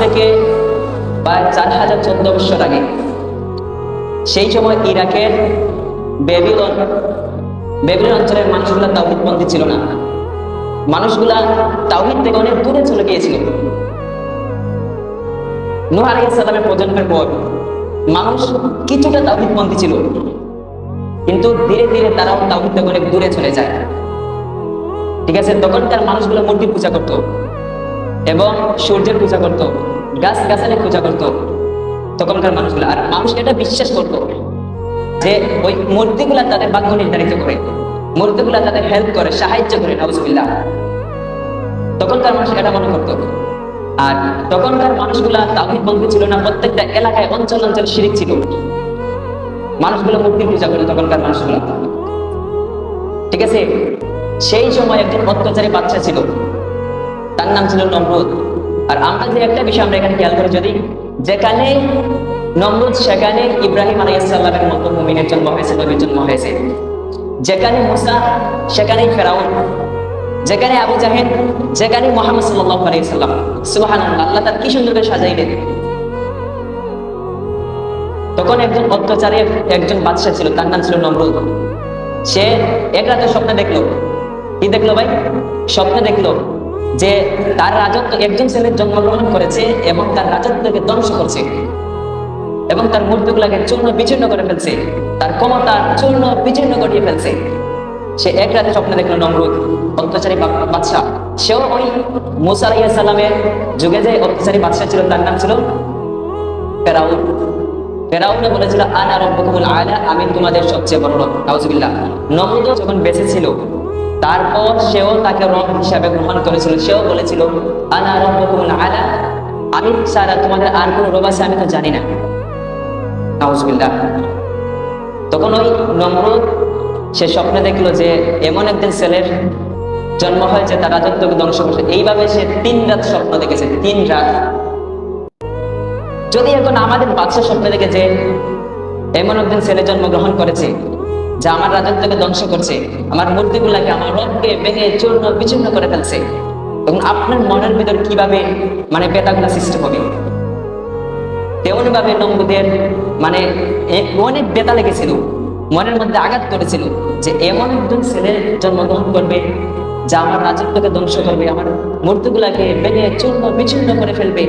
থেকে প্রায় 4014 বছর আগে, সেই সময় ইরাকের বেবিলন অঞ্চলের মানুষগুলা তাওহীদপন্থী ছিল না। মানুষগুলা তাওহীদ থেকে অনেক দূরে চলে গিয়েছিল। নূহ আলাইহিস সালামের প্রজন্মের পর মানুষ কিছুটা তাওহীদপন্থী ছিল, কিন্তু ধীরে ধীরে তারাও তাওহীদ থেকে অনেক দূরে চলে যায়। ঠিক আছে, তখনকার মানুষগুলো মূর্তি পূজা করত এবং সূর্যের পূজা করত, গাছ গাছালি পূজা করত তখনকার মানুষগুলো। আর মানুষ এটা বিশ্বাস করত যে ওই মূর্তিগুলা তাদের ভাগ্য নির্ধারিত করে, মূর্তিগুলা তাদের হেল্প করে, সাহায্য করে। নাউজুবিল্লাহ, তখনকার মানুষ এটা মনে করত। আর তখনকার মানুষগুলা তাওহীদপন্থী ছিল না, প্রত্যেকটা এলাকায় অঞ্চল অঞ্চল শিরক ছিল, মানুষগুলো মূর্তি পূজা করে তখনকার মানুষগুলা। ঠিক আছে, সেই সময় একজন অত্যাচারী বাদশা ছিল, তার নাম ছিল নমরুদ। আর আমরা যে একটা বিষয় আমরা এখানে খেয়াল করি, যদি যেখানে নমরুদ সেখানে ইব্রাহিম আলাইহিস সালামের মতো মুমিনের জন্ম হয়েছে, নবীর জন্ম হয়েছে। যেখানে মুসা সেখানেই ফেরাউন, যেখানে আবু জাহেল যেখানে মুহাম্মদ সাল্লাল্লাহু আলাইহি সাল্লাম। সুবহানাল্লাহ, আল্লাহ তার কি সুন্দর করে সাজাইলেন। তখন একজন অত্যাচারী একজন বাদশা ছিল, তার নাম ছিল নমরুদ। সে এক রাতে স্বপ্নে দেখলো, কি দেখলো ভাই? স্বপ্নে দেখলো যে তার রাজত্ব, একজন ছেলের জন্মগ্রহণ করেছে এবং তার রাজত্বকে ধ্বংস করছে এবং তার মূর্তিগুলোকে চূর্ণ বিচূর্ণ করে ফেলছে, তার ক্ষমতা চূর্ণ বিচূর্ণ করিয়ে ফেলছে। সে এক রাতে স্বপ্নে দেখলো নমরুদ, অত্যাচারী বাদশা। সেও ওই মুসা আলাইহিস সালামের যুগে যে অত্যাচারী বাদশা ছিল, তার নাম ছিল ফেরাউন। ফেরাউন বলেছিল আনা রাব্বুকুমুল আলা, আমি তোমাদের সবচেয়ে বড় রব। নাউজুবিল্লাহ। নমরুদ যখন বেঁচে ছিল, তারপর সেও তাকে রব হিসাবে গ্রহণ করেছিল। সেও বলেছিল আনা রাব্বুকুমুল আলা, আমি ছাড়া তোমাদের আর কোনো রব আছে আমি তো জানি না। নাউজুবিল্লাহ। তখন ওই নমরুদ সে স্বপ্নে দেখলো যে এমন একদিন ছেলের জন্ম হয়েছে, তার রাজত্বকে ধ্বংস করছে। এইভাবে সে 3 রাত স্বপ্ন দেখেছে, 3 রাত। যদি এখন আমাদের বাদশা স্বপ্নে দেখে যে এমন একদিন ছেলে জন্মগ্রহণ করেছে যা আমার রাজত্বকে ধ্বংস করছে, আমার মূর্তিগুলাকে, আমার রবকে ভেঙে চূর্ণ বিচূর্ণ করে ফেলছে, তখন আপনার মনের ভিতর কিভাবে ব্যথাগুলা সৃষ্টি হবে? তেমন ভাবে নমরুদের অনেক ব্যথা লেগেছিল, মনের মধ্যে আঘাত করেছিল যে এমন একজন ছেলের জন্মগ্রহণ করবে যা আমার রাজত্বকে ধ্বংস করবে, আমার মূর্তিগুলাকে ভেঙে চূর্ণ বিচূর্ণ করে ফেলবে।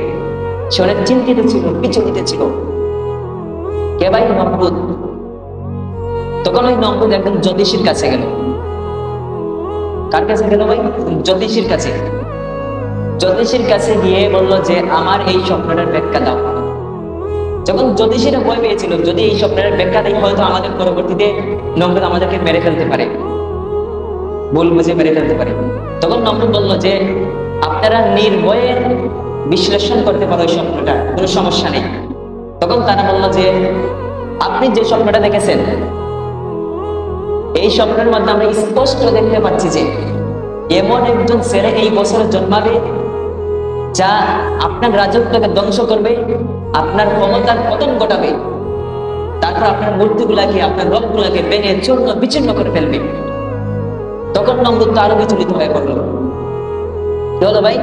সে অনেক চিন্তিত ছিল, বিচলিত ছিল। কে ভাই? নমরুদ। তখন ওই নমরুদ একজন জ্যোতিষীর কাছে গেল। কার কাছে গেল ভাই? জ্যোতিষীর কাছে। জ্যোতিষীর কাছে গিয়ে বলল যে আমার এই স্বপ্নটার ব্যাখ্যা দাও। যখন জ্যোতিষীরা ভয় পেয়েছিল, যদি এই স্বপ্নের ব্যাখ্যা দেয় হয়তো আমাদের পরবর্তীতে নমরুদ আমাদেরকে মেরে ফেলতে পারে, ভুল বুঝে মেরে ফেলতে পারে। তখন নমরুদ বলল যে আপনারা নির্ভয়ে বিশ্লেষণ করতে পারো এই স্বপ্নটা, কোনো সমস্যা নেই। তখন তারা বলল যে আপনি যে স্বপ্নটা দেখেছেন, এই স্বপ্নের মধ্যে আমরা স্পষ্ট দেখতে পাচ্ছি যে এমন একজন ছেলে এই বছরে জন্মাবে যা আপনার রাজত্বকে ধ্বংস করবে, আপনার ক্ষমতার পতন ঘটাবে, তারপর আপনার মূর্তিগুলাকে, আপনার রবগুলাকে ভেঙে চূর্ণ বিচূর্ণ করে ফেলবে। তখন নমরুদ তো আরো বিচলিত হয়ে পড়ল। কি হলো ভাই?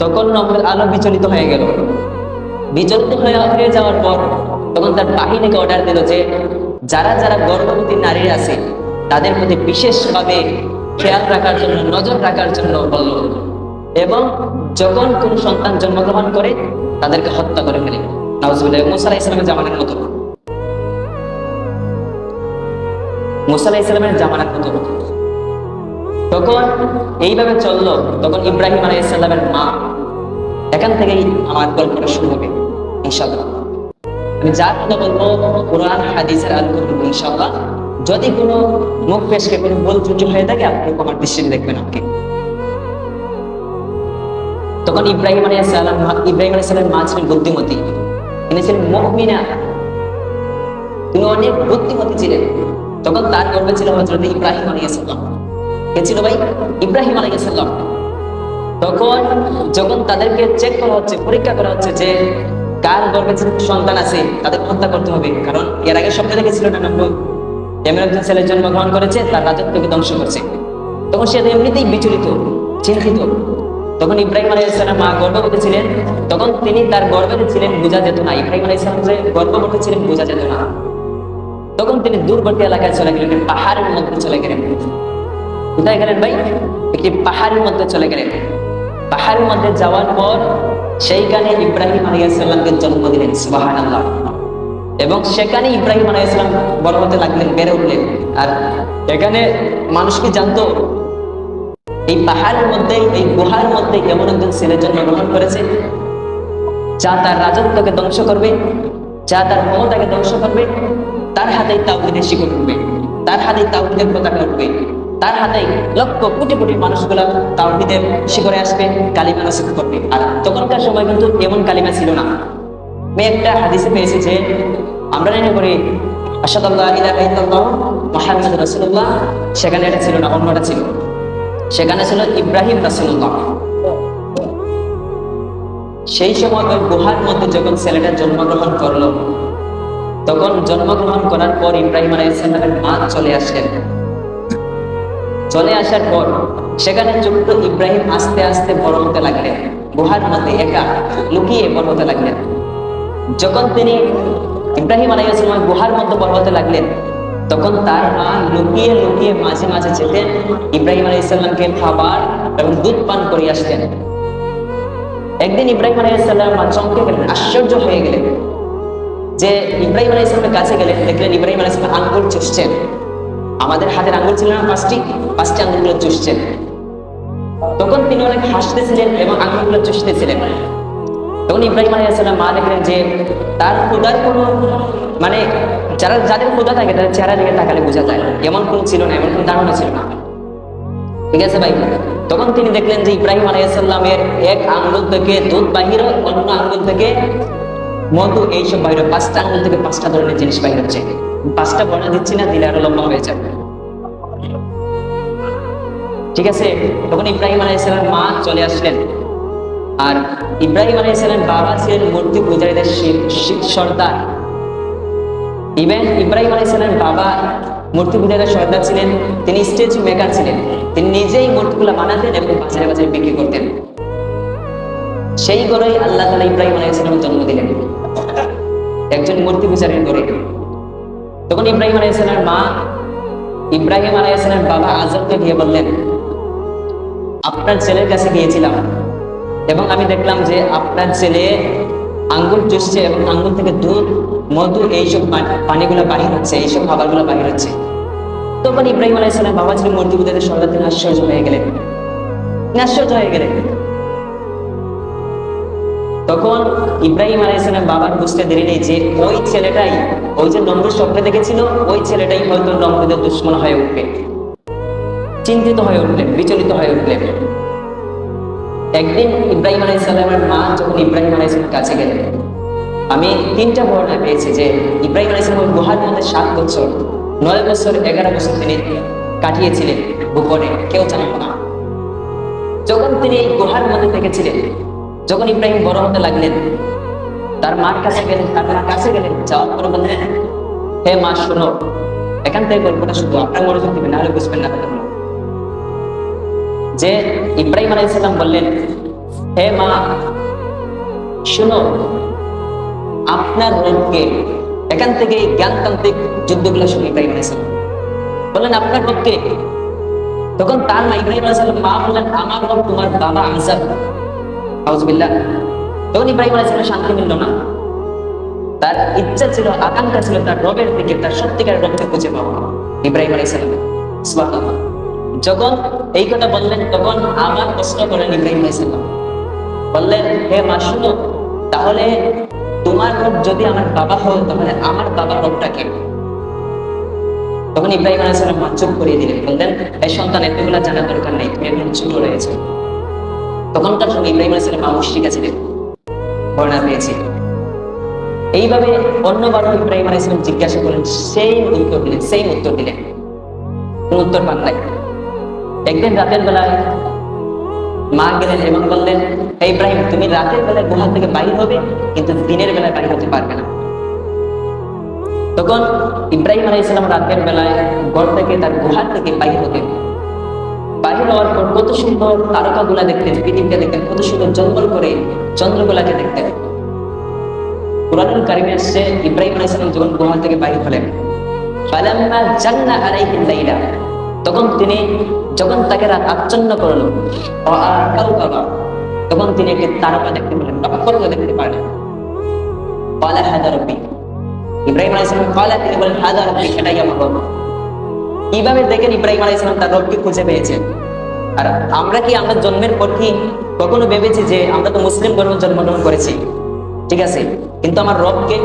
তখন নমরুদ আরো বিচলিত হয়ে গেল। বিচলিত হয়ে যাওয়ার পর তখন তার বাহিনীকে অর্ডার দিল যে যারা যারা গর্ভবতী নারী আছে তাদের প্রতি বিশেষভাবে খেয়াল রাখার জন্য, নজর রাখার জন্য বলল, এবং যখন কোন সন্তান জন্মগ্রহণ করে তাদেরকে হত্যা করে ফেলে। নাউজুবিল্লাহ। মুসা আলাইহিস সালামের জামানার মতো, মুসা আলাইহিস সালামের জামানার মতো তখন এইভাবে চললো। তখন ইব্রাহিম আলাইহিস সালামের মা, এখান থেকেই আমার গল্পটা শুরু হবে ইনশাআল্লাহ। আমি যার কথা বলবো কোরআন হাদিসের আলোকে বলবো ইনশাআল্লাহ। যদি কোনো মুখ ফেসকে কোনো ভুল ত্রুটি হয়ে থাকে আপনি আমার দৃষ্টিতে দেখবেন আমাকে। তখন ইব্রাহিম আলাইহিস সালামের মা ছিলেন বুদ্ধিমতী, তিনি ছিলেন মুমিনা, তিনি অনেক বুদ্ধিমতী ছিলেন। তখন তার গর্ভে ছিল হযরত ইব্রাহিম আলাইহিস সালাম। কে ছিল ভাই? ইব্রাহিম আলাইহিস সালাম। তখন যখন তাদেরকে চেক করা হচ্ছে, পরীক্ষা করা হচ্ছে যে কার গর্ভে সন্তান আছে, তাদের হত্যা করতে হবে, কারণ এর আগে স্বপ্নে দেখেছিল না নমরুদ এমন একজন ছেলের জন্মগ্রহণ করেছে, তার রাজত্বকে ধ্বংস করছে। তখন সে এমনিতেই বিচলিত, চিন্তিত। তখন ইব্রাহিম আলাইহিস সালাম মা গর্ভবতী ছিলেন, তখন তিনি তার গর্ভে ছিলেন বোঝা যেত না, ইব্রাহিম আলাইহিস সালাম যে গর্ভবতী ছিলেন বোঝা যেত না। তখন তিনি দূরবর্তী এলাকায় চলে গেলেন, পাহাড়ের মধ্যে চলে গেলেন। কোথায় গেলেন ভাই? একটি পাহাড়ের মধ্যে চলে গেলেন। পাহাড়ের মধ্যে যাওয়ার পর সেইখানে ইব্রাহিম আলাইহিস সালামকে জন্ম দিলেন, সুবহানাল্লাহ। এবং সেখানে ইব্রাহিম আলাইহিস সালাম বড় হতে লাগলেন, বেড়ে উঠলেন। আর এখানে মানুষ কি জানতো এই পাহাড়ের মধ্যে, এই গুহার মধ্যে এমন একজন ছেলে জন্মগ্রহণ করেছে যা তার রাজত্বকে ধ্বংস করবে, যা তার ক্ষমতাকে ধ্বংস করবে। তার হাতেই তাওহীদের শিকড় উঠবে, তার হাতেই তাওহীদের পতাকা উঠবে, তার হাতেই লক্ষ কোটি কোটি মানুষগুলা তাওহীদের শিকড়ে আসবে, কালিমা নসিব করবে। আর তখনকার সময় কিন্তু এমন কালিমা ছিল না। আমি একটা হাদিসে পেয়েছি যে আমরা মনে করি আশহাদু আল্লা ইলাহা ইল্লাল্লাহ মুহাম্মাদুর রাসূলুল্লাহ, সেখানে এটা ছিল না, অন্যটা ছিল। সেখানে ছিল ইব্রাহিম রাসূলুল্লাহ। সেই সময় ওই গুহার মধ্যে যখন ছেলেটা জন্মগ্রহণ করলো, তখন জন্মগ্রহণ করার পর ইব্রাহিম আলাইহিস সালামের মা চলে আসলেন। চলে আসার পর সেখানে ছোট্ট ইব্রাহিম আস্তে আস্তে বড় হতে লাগলেন, গুহার মধ্যে একা লুকিয়ে বড় হতে লাগলেন। যখন তিনি ইব্রাহিম আলাইহিস সালাম গুহার মধ্যে বড় হতে লাগলেন, তখন তার মা লুকিয়ে লুকিয়ে মাঝে মাঝে যেতেন ইব্রাহিম আলাইহিস সালামকে খাবার এবং দুধ পান করিয়ে আসতেন। একদিন ইব্রাহিম আলাইহিস সালাম চমকে গেলেন, আশ্চর্য হয়ে গেলেন যে ইব্রাহিম আলাইহিস সালামের কাছে গেলেন, দেখলেন ইব্রাহিম আলাইহিস সালাম আঙ্গুল চুষছেন। আমাদের হাতের আঙ্গুল ছিল না পাঁচটি আঙ্গুলগুলো চুষছেন। তখন তিনি অনেক হাসতেছিলেন এবং আঙ্গুলগুলো চুষতেছিলেন। তখন ইব্রাহিম আলাইহিস সালাম মা দেখলেন যে তার ক্ষুধার কোনো মানে যাদের ক্ষুধা থাকে তাদের চেহারা দিকে তাকালে বোঝা যায়, এমন কোন ছিল না, এমন কোন ধারণা ছিল না। ঠিক আছে ভাই? তখন তিনি দেখলেন যে ইব্রাহিম আলাইহিস সালামের এক আঙ্গুল থেকে দুধ বাহির, অন্য আঙ্গুল থেকে মধু, এইসব বাহির, পাঁচটা আঙ্গুল থেকে পাঁচটা ধরনের জিনিস বাহির হচ্ছে। পাঁচটা বর্ণনা দিচ্ছি না, দিলে আরো লম্বা হয়ে যাবে। ঠিক আছে? তখন ইব্রাহিম আলাইহিস সালাম মা চলে আসলেন। আর ইব্রাহিম আলাইহিস সালাম বাবা ছিলেন মূর্তি পূজারীদের সর্দার। ইব্রাহিম আলাইহিস সালাম বাবা মূর্তি পূজারীদের সর্দার ছিলেন, তিনি স্ট্যাচু মেকার ছিলেন। তিনি নিজেই মূর্তিগুলো বানাতেন এবং বাজারে বাজারে বিক্রি করতেন। সেই ঘরেই আল্লাহ তাআলা ইব্রাহিম আলাইহিস সালামের জন্ম দিলেন, একজন মূর্তি পূজারীর ঘরে। তখন ইব্রাহিম আলাইহিস সালামের মা ইব্রাহিম আলাইহিস সালামের বাবা আজরকে গিয়ে বললেন, আপনার ছেলের কাছে গিয়েছিলাম এবং আমি দেখলাম যে আপনার ছেলে আঙ্গুল চুষছে এবং আঙ্গুল থেকে দুধ, মধু, এইসব পানিগুলো বাহির হচ্ছে, এইসব খাবারগুলো বাহির হচ্ছে। তখন ইব্রাহিম আলাইহিস সালাম বাবা ছিলেন মূর্তি পূজারীদের সর্দার, তিনি আশ্চর্য হয়ে গেলেন, তখন ইব্রাহিম আলাইহিস সালাম বাবার বুঝতে দেরি নেই যে ওই ছেলেটাই, ওই যে নমরুদ স্বপ্নে দেখেছিল, ওই ছেলেটাই হয়তো নমরুদের দুশমন হয়ে উঠবে। চিন্তিত হয়ে উঠলেন, বিচলিত হয়ে উঠলেন। একদিন ইব্রাহিম আলাইহিস সালামের মা যখন ইব্রাহিম আলাইহিস সালামের কাছে গেলেন, আমি তিনটা বর্ণনা পেয়েছি যে ইব্রাহিম আলাইহিস সালাম গুহার মধ্যে 7 বছর, 9 বছর, 11 বছর তিনি কাটিয়েছিলেন গোপনে, কেউ জানত না। যখন তিনি এই গুহার মধ্যে থেকেছিলেন, যখন ইব্রাহিম বড় হতে লাগলেন, তার মার কাছে গেলেন, যাওয়ার পরে বললেন, হে মা শোনো, এখান থেকে গল্পটা শুধু আপনার মনোযোগ দিবেন, নাহলে বুঝবেন না। যে ইব্রাহিম আলাইহিস সালাম বললেন, হে মা শোনো, আপনার রবকে, এখান থেকে জ্ঞানতান্ত্রিক যুদ্ধগুলো শুনে ইব্রাহিম আলাইহিস সালাম বললেন, আপনার রবকে। তখন তার মা ইব্রাহিম আলাইহিস সালাম মা বললেন, আমার রব তোমার বাবা আযর। আউযুবিল্লাহ। তখন ইব্রাহিম আলাইহিস সালাম শান্তি মিলল না। তার ইচ্ছা ছিল, আকাঙ্ক্ষা ছিল তার রবের দিকে, তার সত্যিকারের রবকে খুঁজে পাওয়া। ইব্রাহিম আলাইহিস সালাম সুবহানাল্লাহ। যখন এই কথা বললেন, তখন আমার প্রশ্ন করেন ইব্রাহিম আলাইহিস সালাম, বললেন, হে মা শুনো, তাহলে তোমার রব যদি আমার বাবা হয়, তাহলে আমার বাবার রবটা কে? তখন ইব্রাহিম আলাইহিস সালাম চুপ করিয়ে দিলেন, বললেন, এই সন্তান, এতগুলা জানার দরকার নেই, তুমি এখন ছোট রয়েছে। তখনকার সময় ইব্রাহিম আলাইহিস সালাম মুশরিকা ছিলেন, বর্ণনা পেয়েছি। এইভাবে অন্যবারও ইব্রাহিম আলাইহিস সালাম জিজ্ঞাসা করেন, সেই উত্তর দিলেন, কোন উত্তর পান নাই। একদিন রাতের বেলায় মা গেলেন এবং বললেন, হে ইব্রাহিম, তুমি রাতের বেলায় গুহা থেকে বাইর হবে, কিন্তু দিনের বেলায় বাইর হতে পারবে না। তখন ইব্রাহিম আলাইহিস সালাম রাতের বেলায় ঘর থেকে, তার গুহার থেকে বাইর হতেন। বাহির হওয়ার পর কত সুন্দর তারকাগুলা দেখতেন, পৃথিবীটা দেখতেন কত সুন্দর জলমল করে, চন্দ্রগুলাকে দেখতেন। কুরআনুল কারীমে আসছে ইব্রাহিম আলাইহিস সালাম যখন গুহা থেকে বাইরে হলেন, ফালাম্মা জান্না আলাইহিল লাইলা, যখন তাকে রাত আচ্ছন্ন করলো, কাউকাবা, তখন তিনি একটি তারকা দেখতে পেলেন, নক্ষত্র দেখতে পারলেন। ক্বালা হাযা রাব্বি, ইব্রাহিম আলাইহিস সালাম তিনি বলেন হাযা রাব্বি, এটাই আমার রব। কিভাবে দেখেন ইব্রাহিম আলাইহিস সালাম তার রবকে খুঁজে পেয়েছেন। আর আমরা জন্মের পর কি কখনো ভেবেছি যে আমরা তো মুসলিম ধর্মে জন্মগ্রহণ করেছি, ঠিক আছে, কিন্তু আমার রবকে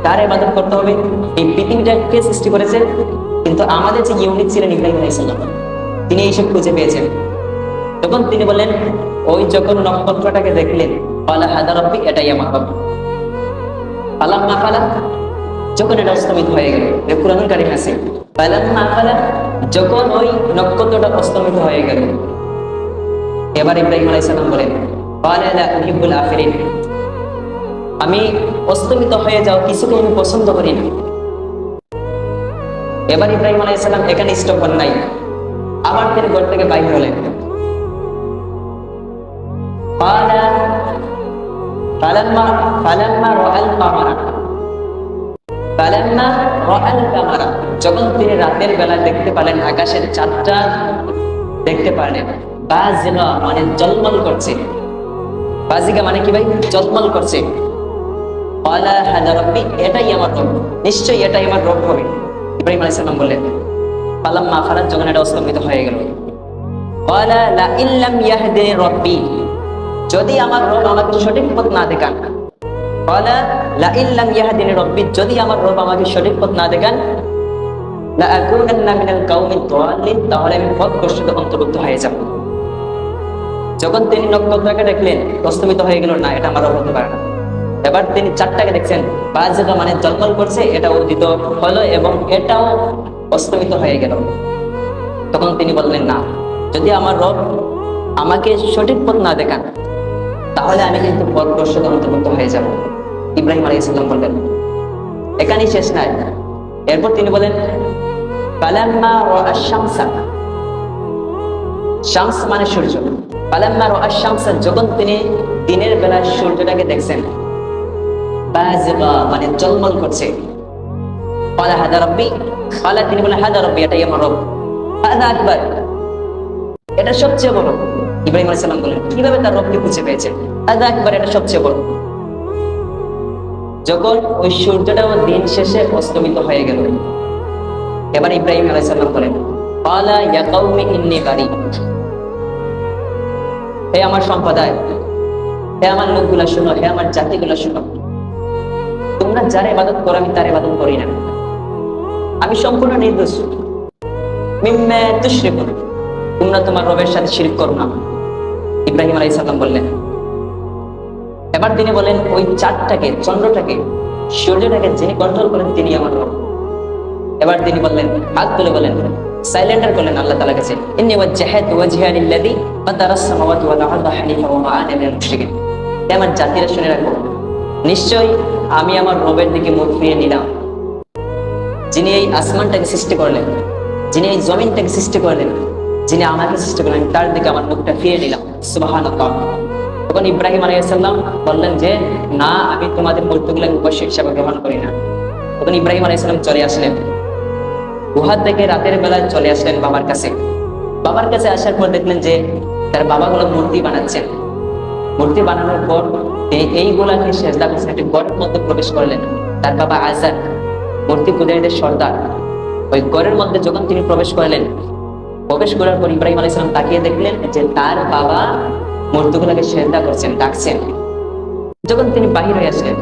কার ইবাদত করতে হবে, এই পৃথিবীটা কে সৃষ্টি করেছে? কিন্তু আমাদের যে ইউনিক ছিলেন ইব্রাহিম আলাইহিস সালাম, তিনি এইসব খুঁজে পেয়েছেন। তখন তিনি বললেন, ওই যখন নক্ষত্রটাকে দেখলেন, ক্বালা হাযা রাব্বি, এটাই আমার রব। ফালাম্মা ফালা, যখন এটা অস্তমিত হয়ে গেল, কুরআনুল কারীমে আছে ফালাম্মা ফালা, যখন ওই নক্ষত্রটা অস্তমিত হয়ে গেল, এবার ইব্রাহিম আলাইহিস সালাম বলেন, ক্বালা লা উহিব্বুল আফিরিন, আমি অস্তমিত হয়ে যাও কিছুকে আমি পছন্দ করি না। এবার ইব্রাহিম আলাইহিস সালাম এখানে স্টপ করেন নাই, আবার তিনি ঘর থেকে বাইরে হলেন। যখন তিনি রাতের বেলা দেখতে পেলেন, আকাশের চাঁদটা দেখতে পারলেন, বাজিগা মানে জলমল করছে। বাজিগা মানে কি ভাই? জলমল করছে। ক্বালা হাযা রাব্বি, এটাই আমার রব, নিশ্চয়ই এটাই আমার রব হবে। ইব্রাহিম আলাইহিস সালাম বললেন, ফালাম্মা ফারাত, যখন এটা অস্তমিত হয়ে গেল, ক্বালা লা ইল্লাম ইয়াহদিনি রাব্বি, যদি আমার রব আমাকে সঠিক পথ না দেখান, ক্বালা লা ইল্লাম ইয়াহদিনি রাব্বি, যদি আমার রব আমাকে সঠিক পথ না দেখান, লা আকুনান্না মিনাল কাওমিদ দাল্লিন, তাহলে আমি পথভ্রষ্টদের অন্তর্ভুক্ত হয়ে যাব। যখন তিনি নক্ষত্রকে দেখলেন, অস্তমিত হয়ে গেল, না এটা আমার রব হতে পারে না। এবার তিনি চাঁদটাকে দেখছেন, বাজিগা মানে জলমল করছে, এটা উদিত হলো এবং এটাও অস্তমিত হয়ে গেল। তখন তিনি বললেন, না, যদি আমার রব আমাকে সঠিক পথ না দেখান, তাহলে আমি কিন্তু পথভ্রষ্টদের অন্তর্ভুক্ত হয়ে যাব। ইব্রাহিম আলাইহিস সালাম বললেন, এখানেই শেষ নাই। এরপর তিনি বলেন, ফালাম্মা রাআ শামসা, শামস মানে সূর্য, ফালাম্মা রাআ শামসা, যখন তিনি দিনের বেলা সূর্যটাকে দেখছেন, বাজিগা মানে জলমল করছে, ক্বালা হাযা রাব্বি, ক্বালা তিনি বলেন হাযা রাব্বি, এটাই আমার রব, হাযা আকবার, এটা সবচেয়ে বড়। ইব্রাহিম আলাইহিস সালাম বলেন, কিভাবে তার রবকে খুঁজে পেয়েছেন? হাযা আকবার, এটা সবচেয়ে বড়। যখন ওই সূর্যটাও দিন শেষে অস্তমিত হয়ে গেল, এবার ইব্রাহিম আলাইহিস সালাম বলেন, ক্বালা ইয়া কওমি ইন্নী বারি, হে আমার সম্প্রদায়, হে আমার লোকগুলা শুনো, হে আমার জাতিগুলা শুনো, তোমরা যার ইবাদত করো আমি তার ইবাদত করি না, আমি সম্পূর্ণ নির্দোষ। মিম্মা তুশরিকুন, তোমরা তোমার রবের সাথে শিরক করো না। ইব্রাহিম আলাইহিস সালাম বললেন। এবার তিনি বলেন, ওই চাঁদটাকে, চন্দ্রটাকে, সূর্যটাকে যিনি কন্ট্রোল করেন তিনি আমার রব। এবার তিনি বললেন, হাত তুলে বলেন, সাইলেন্ডার করলেন আল্লাহ তাআলার কাছে, ইন্নী ওয়াজজাহাতু ওয়াজহিয়া লিল্লাযী ফাতারাস সামাওয়াতি ওয়াল আরদা হানিফা ওয়া মা আনা মিনাল মুশরিকিন। হে আমার জাতিরা শুনে রাখো, নিশ্চয়ই আমি আমার রবের দিকে মুখ ফিরিয়ে নিলাম, যিনি এই আসমানটাকে সৃষ্টি করলেন, যিনি এই জমিনটাকে সৃষ্টি করলেন, যিনি আমাকে সৃষ্টি করলেন, তার দিকে আমার মুখটা ফিরিয়ে নিলাম। সুবহানাল্লাহ। তখন ইব্রাহিম আলাইহিস সালাম বললেন যে, না, আমি তোমাদের মূর্তিগুলোকে উপাস্য হিসাবে গ্রহণ করি না। তখন ইব্রাহিম আলাইহিস সালাম চলে আসলেন, গুহা থেকে রাতের বেলায় চলে আসলেন বাবার কাছে। বাবার কাছে আসার পর দেখলেন যে তার বাবাগুলো মূর্তি বানাচ্ছেন। মূর্তি বানানোর পর তিনি এইগুলাকে সেজদা করছেন, একটি ঘরের মধ্যে প্রবেশ করলেন। তার বাবা আযার মূর্তি পূজারীদের সর্দার। ওই ঘরের মধ্যে যখন তিনি প্রবেশ করলেন, প্রবেশ করার পর ইব্রাহিম আলাইহিস সালাম তাকিয়ে দেখলেন যে তার বাবা মূর্তিগুলোকে সেজদা করছেন, ডাকছেন। যখন তিনি বাহির হয়ে আসলেন,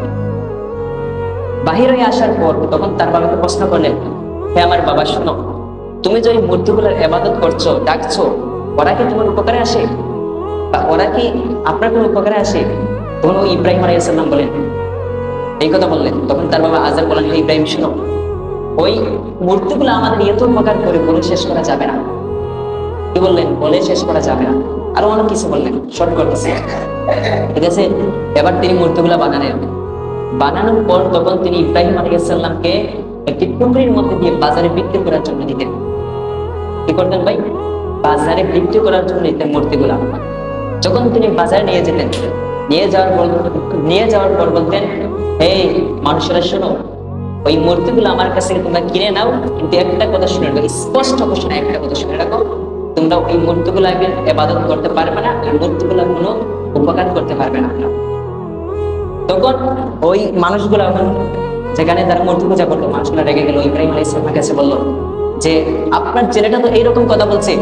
বাহির হয়ে আসার পর তখন তার বাবাকে প্রশ্ন করলেন, হে আমার বাবা, শোনো, তুমি যে মূর্তিগুলোর ইবাদত করছো, ডাকছো, ওরা কি তোমার উপকারে আসে বা ওরা কি আপনার কোনো উপকারে আসে? তখন ওই ইব্রাহিম আলাইহিস সালাম বলেন, এই কথা বললেন। তখন তার বাবা আযার বলেন, হে ইব্রাহিম, শোনো, ওই মূর্তিগুলো আমাদের এত উপকার করে বলে শেষ করা যাবে না। কি বললেন? বলে শেষ করা যাবে না। আরো অনেক কিছু বললেন, শর্ট করতেছে, ঠিক আছে। এবার তিনি মূর্তিগুলা বানানোর পর তখন তিনি ইব্রাহিম আলাইহিস সালামকে একটি টুকরির মধ্যে দিয়ে বাজারে বিক্রি করার জন্য দিতেন। কি করতেন ভাই? বাজারে বিক্রি করার জন্য নিতেন মূর্তিগুলা। যখন তিনি বাজারে নিয়ে যেতেন, নিয়ে যাওয়ার পর বলতেন, এই মানুষেরা শোনো, ওই মূর্তিগুলো আমার কাছে তোমরা কিনে নাও, কিন্তু একটা কথা শুনে রাখো, স্পষ্ট ঘোষণা একটা কথা শুনে রাখো, তোমরা ওই মূর্তিগুলো ইবাদত করতে পারবে না, ওই মূর্তিগুলো কোনো উপকার করতে পারবে না। তখন ওই মানুষগুলো যেখানে তারা মূর্তি পূজা করতো, মানুষগুলো রেগে গেল, ইব্রাহিম আলাইহিস সালামের কাছে বললো যে আপনার ছেলেটা তো এইরকম কথা বলছে,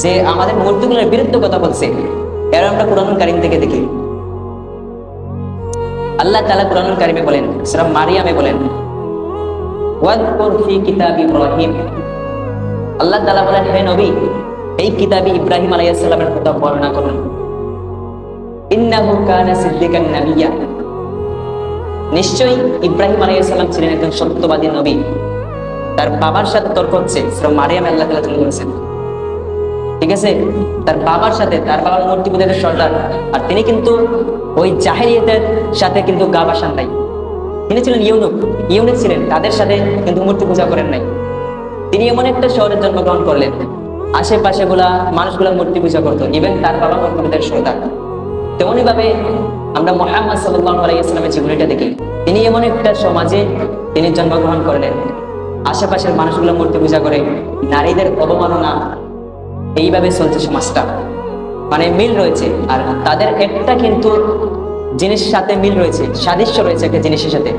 যে আমাদের মূর্তিগুলোর বিরুদ্ধে কথা বলছে। এর আমরা কুরআনুল কারীম থেকে দেখি, আল্লাহ তাআলা কুরআনুল কারীমে বলেন, সূরা মারিয়ামে বলেন, ওয়াযকুর ফি কিতাবি ইব্রাহিম, আল্লাহ তাআলা বলেন, হে নবী, এই কিতাবে ইব্রাহিম আলাইহিস সালামের কথা বর্ণনা করুন। ইন্নাহু কানা সিদ্দিকান নাবিয়্যা, নিশ্চয়ই ইব্রাহিম আলাইহিস সালাম ছিলেন একজন সত্যবাদী নবী। তার বাবার সাথে তর্ক হচ্ছে, সূরা মারিয়ামে আল্লাহ তাআলা বলেছেন, ঠিক আছে, তার বাবার সাথে, তার বাবার মূর্তি পূজার সর্দার, আর তিনি কিন্তু ওই জাহেলিয়াতের সাথে কিন্তু গা বাসান নাই। তিনি ছিলেন ইউনুক ছিলেন, তাদের সাথে কিন্তু মূর্তি পূজা করেন নাই। তিনি এমন একটা শহরে জন্মগ্রহণ করলেন, আশেপাশে মানুষগুলা মূর্তি পূজা করতো, ইভেন তার বাবা মূর্তি পূজার সর্দার। তেমনি ভাবে আমরা মুহাম্মদ সাল্লাল্লাহু আলাইহি ওয়াসাল্লামের জীবনীটা দেখি, তিনি এমন একটা সমাজে তিনি জন্মগ্রহণ করলেন, আশেপাশের মানুষগুলো মূর্তি পূজা করে, নারীদের অবমাননা, এইভাবে চলছে সমাজটা। মানে মিল রয়েছে, আর তাদের একটা কিন্তু জিনিসের সাথে মিল রয়েছে, সাদৃশ্য রয়েছে একটা জিনিসের সাথে।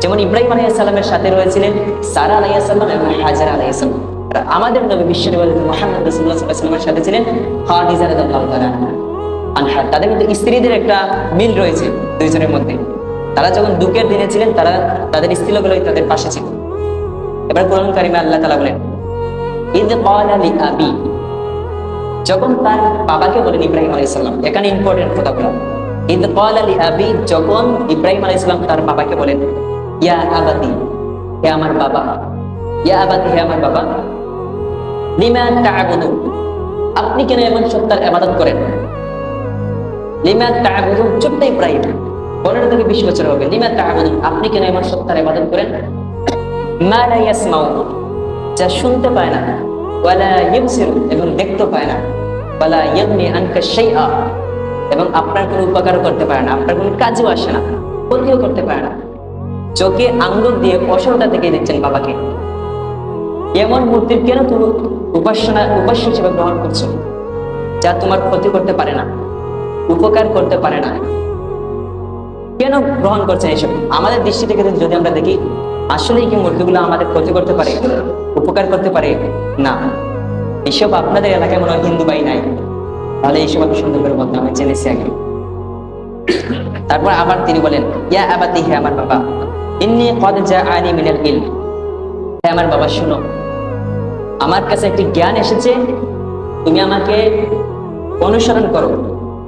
যেমন ইব্রাহিম আলাইহিস সালামের সাথে রয়েছিলেন সারা আলাইহিস সালাম এবং হাজার আলাইহিস সালাম। আর আমাদের নবী বিশ্বনবী মুহাম্মদ রাসূলুল্লাহ সাল্লাল্লাহু আলাইহি ওয়াসাল্লামের সাথে ছিলেন খাদিজা রাদিয়াল্লাহু তাআলা আনহা। তাদের কিন্তু স্ত্রীদের একটা মিল রয়েছে দুইজনের মধ্যে। তারা যখন দুঃখের দিনে ছিলেন, তারা তাদের স্ত্রীলোকগুলোই তাদের পাশে ছিল। এবার কোরআন কারিমে আল্লাহ তাআলা বলেন, ইয ক্বালা লি আবি, যখন তার বাবাকে বলেন ইব্রাহিম আলাইহিস সালাম, এখানে ইম্পর্টেন্ট কথাগুলো, ইয ক্বালা লি আবি, যখন ইব্রাহিম আলাইহিস সালাম তার বাবাকে বলেন, ইয়া আবাতি, হে আমার বাবা, ইয়া আবাতি, হে আমার বাবা, লিমা তা'বুদু, আপনি কেন এমন সত্তার ইবাদত করেন? লিমা তা'বুদু, ছোট্ট ইব্রাহিম, 15 থেকে 20 বছর হবে, লিমা তা'বুদু, আপনি কেন এমন সত্তার ইবাদত করেন? মা লা ইয়াসমাউ, যা শুনতে পায় না, ওয়ালা ইউবসিরু, এবং দেখতে পায় না, ওয়ালা ইয়াগনি আনকা শাইআ, এবং আপনার কোনো উপকার করতে পারে না, আপনার কোনো কাজও আসে না, ক্ষতিও করতে পারে না। চোখে আঙ্গুল দিয়ে অসরটা থেকে দিচ্ছেন বাবাকে। এমন মূর্তির কেন তুমি উপাস্য হিসেবে গ্রহণ করছো, যা তোমার ক্ষতি করতে পারে না, উপকার করতে পারে না? কেন গ্রহণ করছেন এসব? আমাদের দৃষ্টি থেকে যদি আমরা দেখি, আসলেই কি মূর্তিগুলো আমাদের ক্ষতি করতে পারে, উপকার করতে পারে? না। এইসব আপনাদের এলাকায় মনে হয় হিন্দু ভাই নাই, তাহলে এইসব আমি সুন্দর করে বলতে আমি জেনেছি আগে। তারপর আবার তিনি বলেন, ইয়া আবাতি, হে আমার বাবা, ইন্নী ক্বাদ জাআনি মিনাল ইলম, হে আমার বাবা শুনো, আমার কাছে একটি জ্ঞান এসেছে, তুমি আমাকে অনুসরণ করো।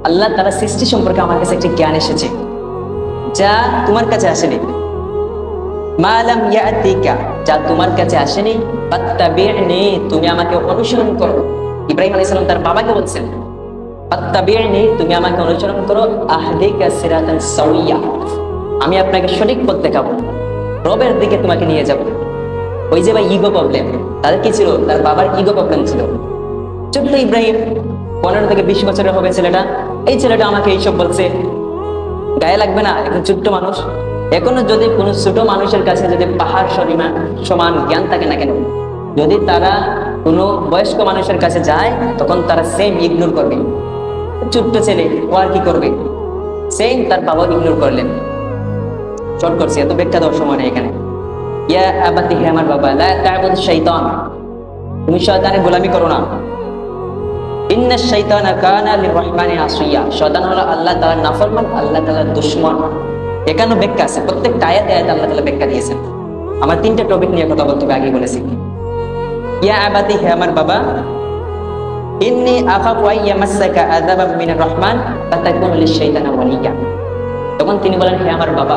আল্লাহ তাআলা সৃষ্টি সম্পর্কে আমার কাছে একটি জ্ঞান এসেছে, যা তোমার কাছে আসেনি। মা লাম ইয়াতিকা, যা তোমার কাছে আসেনি, ফাত্তাবি'নি, তুমি আমাকে অনুসরণ করো। ইব্রাহিম আলাইহিস সালাম তার বাবাকে বলছেন, ফাত্তাবি'নি, তুমি আমাকে অনুসরণ করো, আহদিকা সিরাতান সাওয়িয়া, আমি আপনাকে সঠিক পথ দেখাবো, রবের দিকে তোমাকে নিয়ে যাব। ওই যে ভাই ইগো প্রবলেম, তাদের কি ছিল? তার বাবার ইগো প্রবলেম ছিল। ছোট্ট ইব্রাহিম, 15 থেকে 20 বছরের হবে ছেলেটা, এই ছেলেটা আমাকে এইসব বলছে, গায়ে লাগবে না? এখন ছোট্ট মানুষ, এখনো যদি কোনো ছোট মানুষের কাছে যদি পাহাড় সমান জ্ঞান থাকে না কেন, যদি তারা কোনো বয়স্ক মানুষের কাছে যায়, তখন তারা সেম ইগনোর করবে। ছোট্ট ছেলে, ও আর কি করবে? সেম তার বাবা ইগনোর করলেন। শর্ট করছি, এত ব্যাখ্যা দেওয়ার সময় নেই এখানে। ইয়া আবাতি, হে আমার বাবা, লা তা'বুদ শাইতান, তুমি শয়তানের গোলামি করো না। ইন্না শাইতানা কানা লির-রহমানি আসিয়া, শয়তান হলো আল্লাহ তাআলার নাফরমান, আল্লাহ তাআলার দুশমন। এখানে ব্যাখ্যা আছে, প্রত্যেকটা আয়াতে আল্লাহ তাআলা ব্যাখ্যা দিয়েছেন। আমার 3টা টপিক নিয়ে কথা বলতে হবে, আগে বলেছি। ইয়া আবাতি, হে আমার বাবা, ইন্নী আখাফু আইয়ামাসসাকা আযাবাম মিনার রহমান ফাতাকুনু লিশ-শাইতানি ওয়ালিয়্যা। তখন তিনি বলেন, হে আমার বাবা,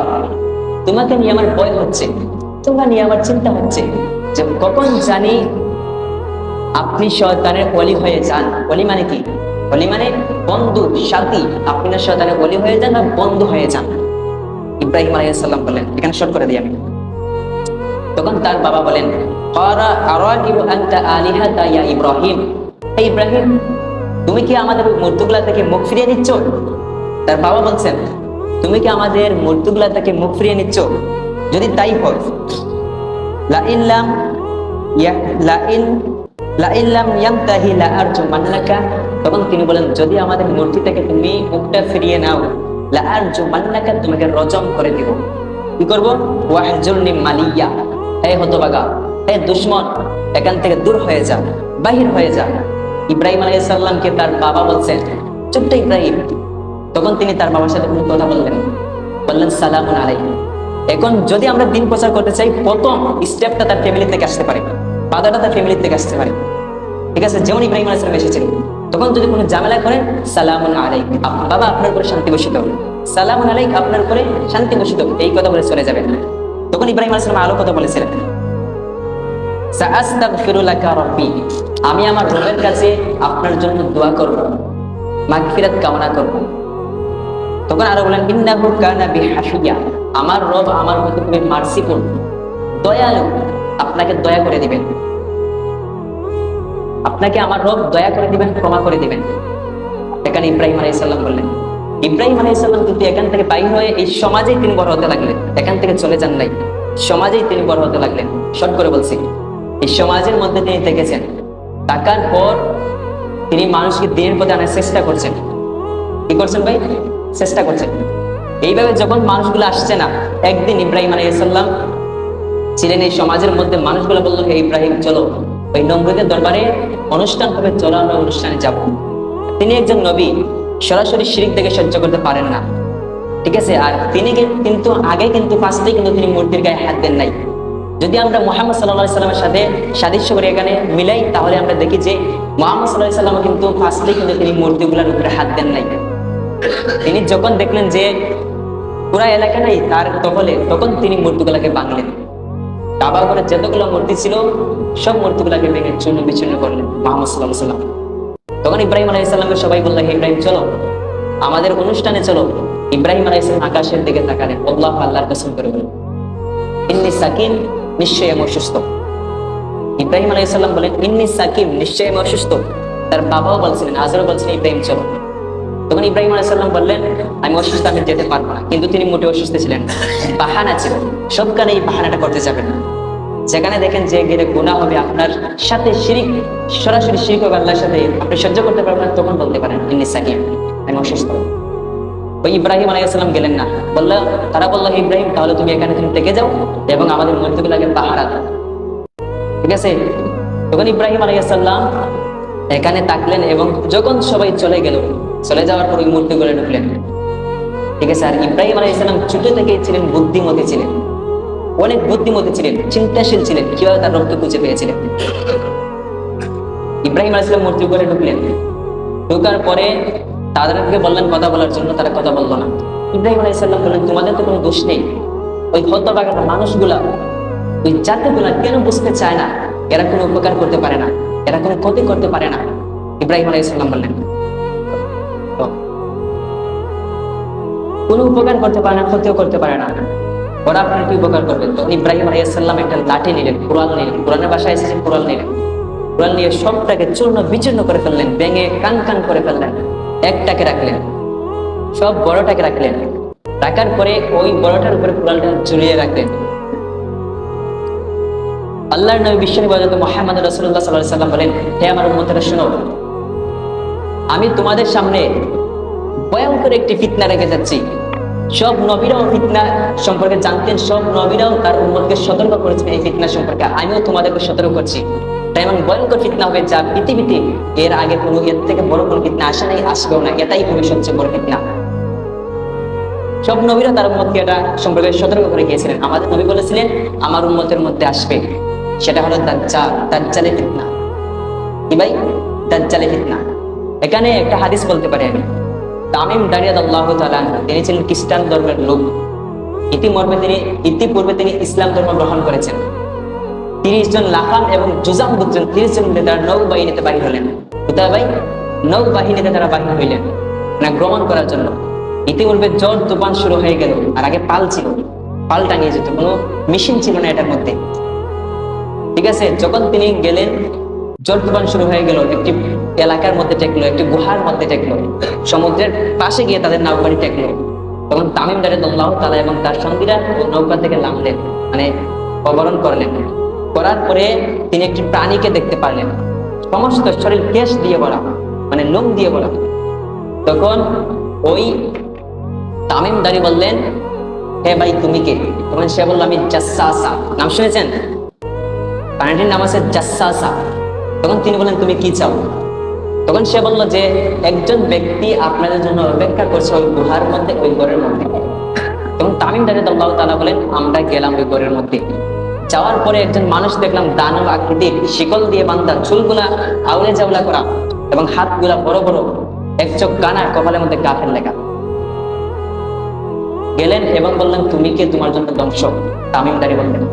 তোমাকে নিয়ে আমার ভয় হচ্ছে, তোমাকে নিয়ে আমার চিন্তা হচ্ছে, যে কখন জানি আপনি শয়তানের ওলি হয়ে যান। ওলি মানে কি? ওলি মানে বন্ধু, সাথী। আপনি না শয়তানের ওলি হয়ে যান, না বন্ধু হয়ে যান। ইব্রাহিম আলাইহিস সালাম বলেন, এখানে শর্ট করে দিই আমি। তখন তার বাবা বলেন, ক্বারা আরাগিবু আনতা আলিহাতা ইয়া ইব্রাহিম, এই ইব্রাহিম, তুমি কি আমাদের মূর্তিগুলা থেকে মুখ ফিরিয়ে নিচ্ছ? তার বাবা বলছেন, তুমি কি আমাদের মূর্তিগুলা থেকে মুখ ফিরিয়ে নিচ্ছ? যদি তাই হয়, লা ইল্লাম ইয়ানতাহি লা আরজুমান্নাকা, তখন তিনি বলেন, যদি আমাদের মূর্তি থেকে তুমি মুখটা ফিরিয়ে নাও, লা আরজুমান্নাকা, তোমাকে রজম করে দিব। কি করব? ওয়াহজুরনি মালিয়া, হে হতভাগা, হে দুশমন, এখান থেকে দূর হয়ে যা, বাহির হয়ে যা। ইব্রাহিম আলাইহিস সালামকে তার বাবা বলছেন, ছোট্ট ইব্রাহিম। তখন তিনি তার বাবার সাথে কোনো কথা বললেন সালামুন আলাইহি। এখন যদি আমরা দিন প্রচার করতে চাই, প্রথম স্টেপটা তার ফ্যামিলি থেকে আসতে পারে, বাধাটা তার ফ্যামিলি থেকে আসতে পারে। ঠিক আছে, যেমন ইব্রাহিম আলাইহিস সালাম এসেছিলেন, তখন যদি কোনো ঝামেলা করেন, সালামুন আলাইক, বাবা আপনার উপরে শান্তি বসিত হোক, সালামুন আলাইক, আপনার উপরে শান্তি বসিত হোক, এই কথা বলে চলে যাবেন। তখন ইব্রাহিম আলাইহিস সালাম আরো কথা বলেছিলেন, সাআস্তাগফিরু লাকা রাব্বি, আমি আমার রবের কাছে আপনার জন্য দোয়া করব, মাগফিরাত কামনা করব। তখন আরো বলেন, ইন্নাহু কানা বিহাফিয়া, আমার রব আমার প্রতি খুবই মার্সিফুল, দয়ালু, আপনাকে দয়া করে দিবেন, আপনাকে আমার রব দয়া করে দিবেন, ক্ষমা করে দিবেন। এখানে ইব্রাহিম আলাইহিস সালাম বললেন। ইব্রাহিম আলাইহিস সালাম কিন্তু এখান থেকে বাইর হয়ে এই সমাজেই তিনি বড় হতে লাগলেন, এখান থেকে চলে যান নাই, সমাজেই তিনি বড় হতে লাগলেন। শর্ট করে বলছি, এই সমাজের মধ্যে তিনি থেকেছেন, থাকার পর তিনি মানুষকে দিনের পথে আনার চেষ্টা করছেন। কি করছেন ভাই? চেষ্টা করছেন। এইভাবে যখন মানুষগুলো আসছে না, একদিন ইব্রাহিম আলাইহিস সালাম ছিলেন এই সমাজের মধ্যে, মানুষগুলো বললো, হে ইব্রাহিম, চলো ওই নমরুদের দরবারে অনুষ্ঠান হবে, চলো আমরা অনুষ্ঠানে যাব। তিনি একজন নবী, সরাসরি শিরক থেকে সহ্য করতে পারেন না। ঠিক আছে, আর তিনি কিন্তু আগে কিন্তু ফার্স্টেই কিন্তু তিনি মূর্তির গায়ে হাত দেন নাই। যদি আমরা মুহাম্মদ সাল্লাল্লাহু আলাইহি সাল্লামের সাথে সাদৃশ্য করে এখানে মিলাই, তাহলে আমরা দেখি যে মুহাম্মদ সাল্লাল্লাহু আলাইহি সাল্লাম কিন্তু ফার্স্টেই কিন্তু তিনি মূর্তিগুলোর উপরে হাত দেন নাই। তিনি যখন দেখলেন যে পুরা এলাকা নাই তার দখলে, তখন তিনি মূর্তিগুলোকে ভাঙলেন। কাবা ঘরে যতগুলো মূর্তি ছিল সব মূর্তিগুলোকে ভেঙে চূর্ণ বিচূর্ণ করলেন মুহাম্মদ সাল্লাল্লাহু আলাইহি সাল্লাম। তখন ইব্রাহিম আলাইহিস সালামকে সবাই বলল, হে ইব্রাহিম, চলো আমাদের অনুষ্ঠানে চলো। ইব্রাহিম আলাইহিস সালাম আকাশের দিকে তাকালেন, আল্লাহর কসম করে বলেন, ইন্নী সাকিন, নিশ্চয়ই আমি অসুস্থ। ইব্রাহিম আলাইহিস সালাম বলেন, ইন্নী সাকিম, নিশ্চয়ই আমি অসুস্থ। তার বাবাও বলছিলেন, আজরও বলছিলেন, ইব্রাহিম চলো। তখন ইব্রাহিম আলাইহিস সালাম বললেন, আমি অসুস্থ, আমি যেতে পারবো না। কিন্তু তিনি মোটেও অসুস্থ ছিলেন না, বাহানা ছিল। সব কানে এই বাহানাটা করতে যাবেন না। যেখানে দেখেন যে গেলে গুনাহ হবে, আপনার সাথে শিরিক, সরাসরি শিরিক হবে আল্লাহর সাথে, আপনি সহ্য করতে পারবেন না, তখন বলতে পারেন ইন্নী সাকিম, আমি অসুস্থ। ওই ইব্রাহিম আলাইহিস সালাম গেলেন না, তারা বলল, ইব্রাহিম, তাহলে তুমি এখানে তুমি থেকে যাও এবং আমাদের মূর্তিগুলোকে পাহারা দাও। ঠিক আছে, তখন ইব্রাহিম আলাইহিস সালাম এখানে থাকলেন এবং যখন সবাই চলে গেল, চলে যাওয়ার পর ওই মূর্তিগুলো ঢুকলেন। ঠিক আছে, আর ইব্রাহিম আলাইহিস সালাম ছোট থেকেই ছিলেন বুদ্ধিমতী, ছিলেন অনেক বুদ্ধিমতী, ছিলেন চিন্তাশীল, ছিলেন কিভাবে তার রবকে খুঁজে পেয়েছিলেন। ইব্রাহিম আলাইহিস সালাম মূর্তি করে ঢুকলেন, ঢোকার পরে তাদেরকে বললেন কথা বলার জন্য, তারা কথা বললো না। ইব্রাহিম আলাইহিস সালাম বললেন, তোমাদের তো কোনো দোষ নেই, ওই হতভাগা মানুষগুলা, ওই জাতিগুলা কেন বুঝতে চায় না? এরা কোনো উপকার করতে পারে না, এরা কোনো ক্ষতি করতে পারে না। ইব্রাহিম আলাইহিস সালাম বললেন, কোনো উপকার করতে পারে না, ক্ষতিও করতে পারে না, ওরা আপনার কি উপকার করবেন? তখন ইব্রাহিম আলাইহিস সালাম একটা লাঠি নিলেন, কুরআন নিলেন, কুরআনের ভাষায় এসেছে কুরআন নিলেন, কুরআন নিয়ে সবটাকে চূর্ণ বিচূর্ণ করে ফেললেন, ভেঙে কান করে ফেললেন। একটাকে রাখলেন, সব বড়টাকে রাখলেন, রাখার পরে ওই বড়টার উপরে কুরআনটা ঝুলিয়ে রাখলেন। আল্লাহর নবী বিশ্বনবী হযরত মুহাম্মদ রাসূলুল্লাহ সাল্লাল্লাহু আলাইহি ওয়াসাল্লাম বলেন, হে আমার উম্মতেরা শুনো, আমি তোমাদের সামনে ভয়ঙ্কর একটি ফিতনা রেখে যাচ্ছি। সব নবীরাও ফিতনা সম্পর্কে জানতেন, সব নবীরাও তার উম্মতকে সতর্ক করেছেন এই ফিতনা সম্পর্কে। আমিও তোমাদেরকে সতর্ক করছি, তাই এমন ভয়ঙ্কর ফিতনা হবে যা পৃথিবীতে এর আগে কোনো এর থেকে বড় কোনো ফিতনা আসে নাই, আসবেও না। এটাই হবে সবচেয়ে বড় ফিতনা। সব নবীরা তার উম্মতকে এটা সম্পর্কে সতর্ক করে গিয়েছিলেন। আমাদের নবী বলেছিলেন, আমার উম্মতের মধ্যে আসবে, সেটা হলো দাজ্জালের ফিতনা। কি ভাই? দাজ্জালের ফিতনা। এখানে একটা হাদিস বলতে পারি আমি। তামিম দারি রাদিয়াল্লাহু তাআলা আনহু, তিনি ছিলেন খ্রিস্টান ধর্মের লোক। ইতিপূর্বে তিনি ইসলাম ধর্ম গ্রহণ করেছেন। 30 জন লাখান এবং জুজাম গোত্রের 30 জন তারা নৌবাহিনীতে বাহির হলেন। কোথায় ভাই? নৌবাহিনীতে তারা বাহির হইলেন না ভ্রমণ করার জন্য। ইতিপূর্বে ঝড় তুফান শুরু হয়ে গেল, আর আগে পাল ছিল, পাল টাঙিয়ে যেত, কোনো মেশিন ছিল না এটার মধ্যে। ঠিক আছে, যখন তিনি গেলেন, ঝড় তুফান শুরু হয়ে গেল, একটি এলাকার মধ্যে টেকলো, একটি গুহার মধ্যে টেকলো, সমুদ্রের পাশে গিয়ে তাদের নৌকাটি টেকলো। তখন তামিম দাঁড়িয়ে আল্লাহ তাআলা এবং তার সঙ্গীরা নৌকা থেকে নামলেন, মানে অবরণ করলেন। করার পরে তিনি একটি প্রাণীকে দেখতে পারলেন, সমস্ত শরীর কেশ দিয়ে ভরা, মানে লোম দিয়ে ভরা। তখন ওই তামিম দাঁড়িয়ে বললেন, হে ভাই তুমি কে? তখন সে বলল, আমি জাসসাসা। নাম শুনেছেন? প্রাণীটির নাম আছে জাসসাসা। তখন তিনি বললেন, তুমি কি চাও? তখন সে বলল যে একজন ব্যক্তি আপনাদের জন্য অপেক্ষা করছে ওই গুহার মধ্যে, ওই ঘরের মধ্যে। তখন তামিম দাঁড়িয়ে আল্লাহ তাআলা বলেন, আমরা গেলাম ওই ঘরের মধ্যে। যাওয়ার পরে একজন মানুষ দেখলাম দানব আকৃতির, শিকল দিয়ে বান্ধা, চুলগুলা আউলে জাউলা করা এবং হাতগুলা বড় বড়, এক চোখ কানা, কপালের মধ্যে কাফের লেখা। গেলেন এবং বললেন, তুমি কে? তোমার জন্য ধ্বংস। তামিম দাঁড়িয়ে বললেন।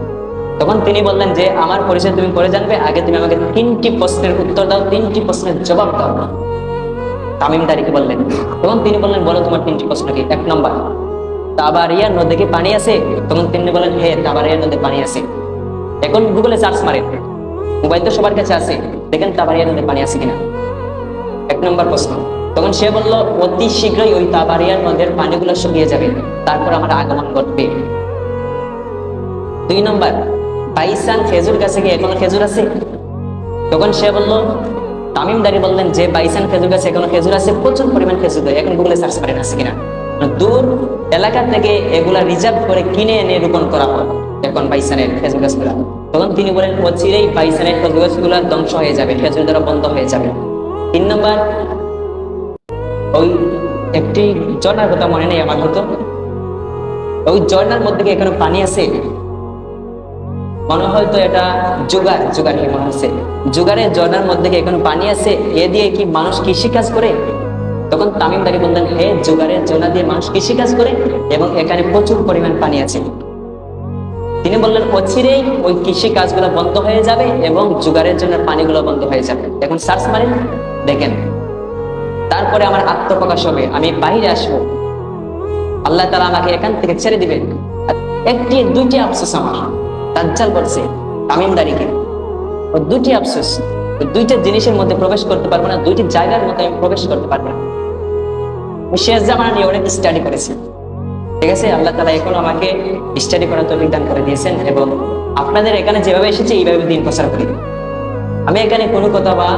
তখন তিনি বললেন যে আমার পরিচয় তুমি পরে জানবে, আগে তুমি আমাকে 3টি প্রশ্নের উত্তর দাও, 3টি প্রশ্নের জবাব দাও। তামিম দাঁড়িয়ে বললেন। তখন তিনি বললেন, বলো তোমার 3টি প্রশ্ন কি? 1 নম্বর, তাবারিয়া নদী কি পানি আছে? তখন তিনি বলেন, হ্যাঁ তাবারিয়া নদী পানি আছে। এখন গুগলে সার্চ মারেন, মোবাইল তো সবার কাছে আছে, দেখেন তাবারিয়া নদী পানি আছে কিনা। 1 নম্বর প্রশ্ন। তখন সে বলল, অতি শীঘ্রই ওই তাবারিয়া নদের পানিগুলো শুকিয়ে যাবে, তারপর আমার আগমন ঘটবে। 2 নম্বর, বাইসান খেজুর গাছে কি এখনো খেজুর আছে? তখন সে বলল, তামিম দাঁড়িয়ে বললেন যে বাইসান খেজুর গাছে এখনো খেজুর আছে, প্রচুর পরিমাণ খেজুর দেয়। এখন গুগলে সার্চ করেন আছে কিনা। দূর এলাকা থেকে এগুলা রিজার্ভ করে কিনে এনে রোপণ করা হয় এখন বাইসানের খেজুর গাছগুলা। তখন তিনি বলেন, অচিরেই বাইসানের খেজুর গাছগুলা ধ্বংস হয়ে যাবে, খেজুর দ্বারা বন্ধ হয়ে যাবে। 3 নম্বর, ওই একটি ঝর্ণার কথা মনে নেই আমার হতো, ওই ঝর্ণার মধ্যে কি এখানে পানি আছে? মনে হয়তো এটা জোগাড় কি মনে হচ্ছে, জোগাড়ের ঝর্ণার মধ্যে কি এখন পানি আছে? এ দিয়ে কি মানুষ কৃষি কাজ করে? তখন তামিম দাঁড়িয়ে বললেন, হে, জোগাড়ের ঝর্ণা দিয়ে মানুষ কৃষি কাজ করে এবং এখানে প্রচুর পরিমাণ পানি আছে। তিনি বললেন, অচিরেই ওই কৃষি কাজগুলো বন্ধ হয়ে যাবে এবং জোগাড়ের জন্য পানিগুলো বন্ধ হয়ে যাবে। এখন সার্চ মারেন, দেখেন। তারপরে আমার আত্মপ্রকাশ হবে, আমি বাইরে আসবো, আল্লাহ তাআলা আমাকে এখান থেকে ছেড়ে দিবেন। 2টি আফসোস আমার। দাজ্জাল বলছে তামিম দাঁড়িকে, ও 2টি আফসোস, 2টা জিনিসের মধ্যে প্রবেশ করতে পারবো না, 2টি জায়গার মধ্যে আমি প্রবেশ করতে পারবো না। আমি শেষ জামানা নিয়ে অনেক স্টাডি করেছি, ঠিক আছে? আল্লাহ তাআলা এখন আমাকে স্টাডি করার তৌফিক দান করে দিয়েছেন এবং আপনাদের এখানে যেভাবে এসেছে এইভাবে দিন প্রচার করি। আমি এখানে কোনো কথা বা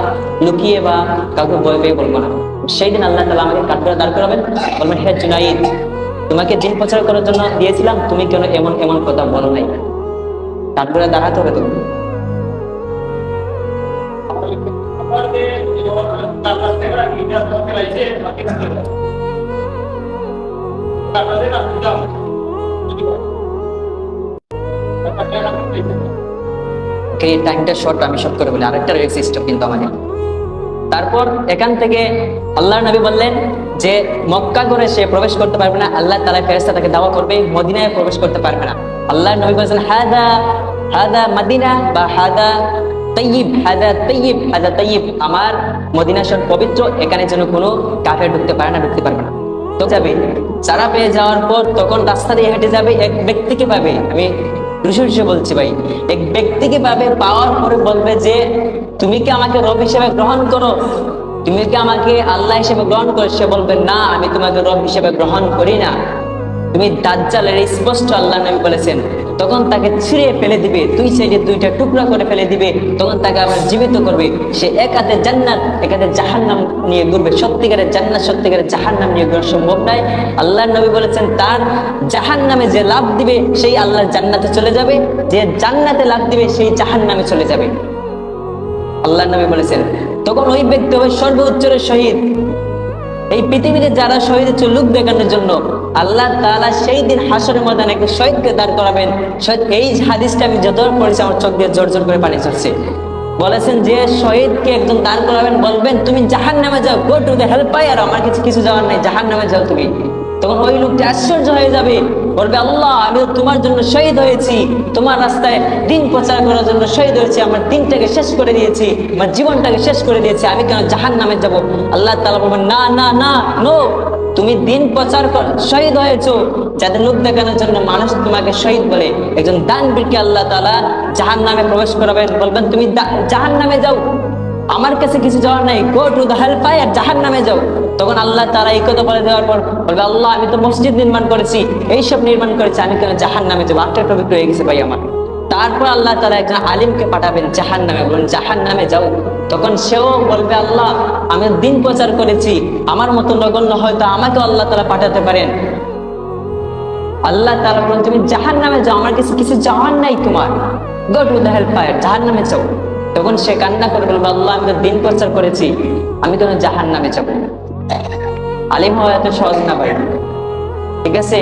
লুকিয়ে বা কাউকে ভয় পেয়ে বলবো না। সেই দিন আল্লাহ তাআলা আমাকে কাঠগড়ায় দাঁড় করাবেন, বলবেন, হে জুনাইদ, তোমাকে দিন প্রচার করার জন্য দিয়েছিলাম, তুমি কেন এমন এমন কথা বলো নাই? কাঠগড়ায় দাঁড়াতে হবে তো। এই টাইমটা শর্ট, আমি শর্ট করে বলি, আরেকটা রয়েছে স্টপ কিন্তু আমাকে। তারপর এখান থেকে আল্লাহর নবী বললেন যে মক্কা করে সে প্রবেশ করতে পারবে না, আল্লাহ তাআলা ফেরেশতা তাকে দাওয়া করবে, মদিনায় প্রবেশ করতে পারবে না। আল্লাহর নবী বলেছেন, হাদা মদিনা বা হাদা তাইয়িব, আমার মদিনা শহর পবিত্র, এখানে যেন কোনো কাফের ঢুকতে পারবে না। তো যাবে, যারা পেয়ে যাওয়ার পর তখন রাস্তা দিয়ে হেঁটে যাবে, এক ব্যক্তিকে পাবে, আমি বলছি ভাই, এক ব্যক্তিকে পাবে, পাওয়ার পরে বলবে যে তুমি কি আমাকে রব হিসেবে গ্রহণ করো? তুমি কি আমাকে আল্লাহ হিসেবে গ্রহণ করো? সে বলবে, না, আমি তোমাকে রব হিসেবে গ্রহণ করি না, তুমি দাজ্জালের। স্পষ্ট আল্লাহ নবী বলেছেন। তখন তাকে ছিঁড়ে ফেলে দিবে, 2 সাইডে 2টা টুকরা করে ফেলে দিবে। তখন তাকে আবার জীবিত করবে। সে এক হাতে জান্নাত, এক হাতে জাহান্নাম নিয়ে ঘুরবে। সত্যিকারের জান্নাত, সত্যিকারের জাহান্নাম নিয়ে ঘোরা সম্ভব নয়। আল্লাহর নবী বলেছেন, তার জাহান্নামে যে লাভ দিবে সেই আল্লাহর জান্নাতে চলে যাবে, যে জান্নাতে লাভ দিবে সেই জাহান্নামে চলে যাবে। আল্লাহর নবী বলেছেন, তখন ওই ব্যক্তি হবে সর্বোচ্চের শহীদ। এই পৃথিবীতে যারা শহীদ হচ্ছে লোক দেখানোর জন্য, আল্লাহ তাআলা সেই দিন হাসরের ময়দানে একটি শহীদকে দাঁড় করাবেন। এই হাদিসটা আমি যতবার পড়েছি আমার চোখ দিয়ে জোর জোর করে পানি ঝরছে। বলেছেন যে শহীদকে একজন দাঁড় করাবেন, বলবেন, তুমি জাহান্নামে যাও, go to the hell fire, আমার কিছু যাওয়ার নাই, জাহান্নামে যাও তুমি। তখন ওই লোকটি আশ্চর্য হয়ে যাবে, বলবে, আল্লাহ, আমি তো তোমার জন্য শহীদ হয়েছি, তোমার রাস্তায় দিন প্রচার করার জন্য শহীদ হয়েছি, আমার দিনটাকে শেষ করে দিয়েছি, আমার জীবনটাকে শেষ করে দিয়েছি, আমি কেন জাহান্নামে যাব? আল্লাহ তাআলা বলবেন, না না না, নো, তুমি দিন প্রচার শহীদ হয়েছো, যাদের লোক দেখানোর জন্য মানুষ তোমাকে শহীদ বলে। একজন দানবীরকে আল্লাহ তাআলা জাহান্নামে প্রবেশ করাবেন, বলবেন, তুমি জাহান্নামে যাও, আমার কাছে কিছু যাওয়ার নাই, go to the hell fire, জাহান্নামে যাও। তখন আল্লাহ তাআলা এই কথা বলে দেওয়ার পর বলবে, আল্লাহ আমি তো মসজিদ নির্মাণ করেছি, এইসব নির্মাণ করেছি, আমি কেন জাহান্নামে যাবো? আটটা টপিক রয়ে গেছে ভাই আমার। তারপর আল্লাহ তাআলা একজন আলিমকে পাঠাবেন জাহান্নামে, বলেন জাহান্নামে যাও। তখন সেও বলবে, আল্লাহ আমি দিন প্রচার করেছি, আমার মতো নগণ্য হয়তো আমাকে আল্লাহ তাআলা পাঠাতে পারেন। আল্লাহ তাআলা বলেন তুমি জাহান্নামে যাও, আমার কাছে কিছু যাওয়ার নাই তোমার, go to the hell fire, জাহান্নামে যাও। তখন সে কান্না করে বলবে, আল্লাহ আমি তো দিন প্রচার করেছি, আমি কেন জাহান্নামে যাব? আলিম হওয়া এত সহজ না ভাই, ঠিক আছে?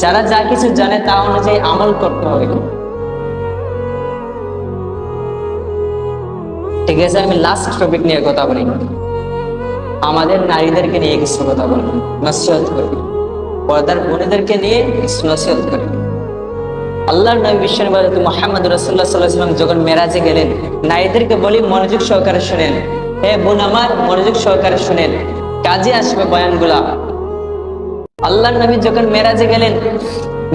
যারা যা কিছু জানে তা অনুযায়ী আমল করতে হবে, ঠিক আছে? আমি লাস্ট টপিক নিয়ে কথা বলি, আমাদের নারীদেরকে নিয়ে কিছু কথা বলি, নসিহত করি, পর্দার বোনেদেরকে নিয়ে কিছু নসিহত করি। আল্লাহর নবী বিশ্বনবী হযরত মুহাম্মদ রাসূলুল্লাহ সাল্লাল্লাহু আলাইহি ওয়াসাল্লাম যখন মেরাজে গেলেন, নারীদেরকে বলি মনোযোগ সহকারে শুনেন, হে বোন আমার মনোযোগ সহকারে শুনেন, কাজে আসবে বয়ানগুলা। আল্লাহর নবী যখন মেরাজে গেলেন,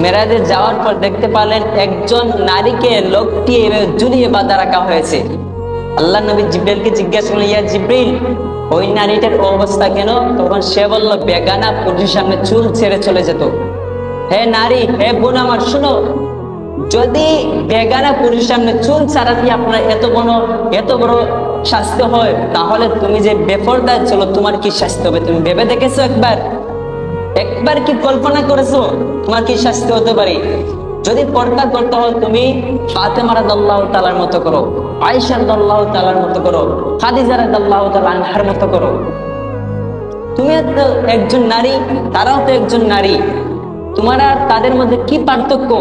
মেরাজে যাওয়ার পর দেখতে পেলেন একজন নারীকে লোকটি এভাবে ঝুলিয়ে বাঁধা রাখা হয়েছে। আল্লাহর নবী জিব্রাইলকে জিজ্ঞাসা করলেন, ইয়া জিব্রাইল ওই নারীটার অবস্থা কেন? তখন সে বলল, বেগানা পুরুষের সামনে চুল ছেড়ে চলে যেত। হে নারী, হে বোন আমার শুনো, যদি বেগানা পুরুষের সামনে চুল ছাড়াতে আপনার এত বড় শাস্তি হয়, তাহলে তুমি যে বেপরদায় চলো তোমার কি শাস্তি হবে? তুমি ভেবে দেখেছো একবার কি কল্পনা করেছো তোমার কি শাস্তি হতে পারে? যদি পর্দা করতে হয় তুমি ফাতেমা রাদিয়াল্লাহু তাআলার মতো করো, আয়েশা রাদিয়াল্লাহু তাআলার মতো করো, খাদিজা রাদিয়াল্লাহু তাআলা আনহার মতো করো। তুমি তো একজন নারী, তারাও তো একজন নারী, তোমার আর তাদের মধ্যে কি পার্থক্য?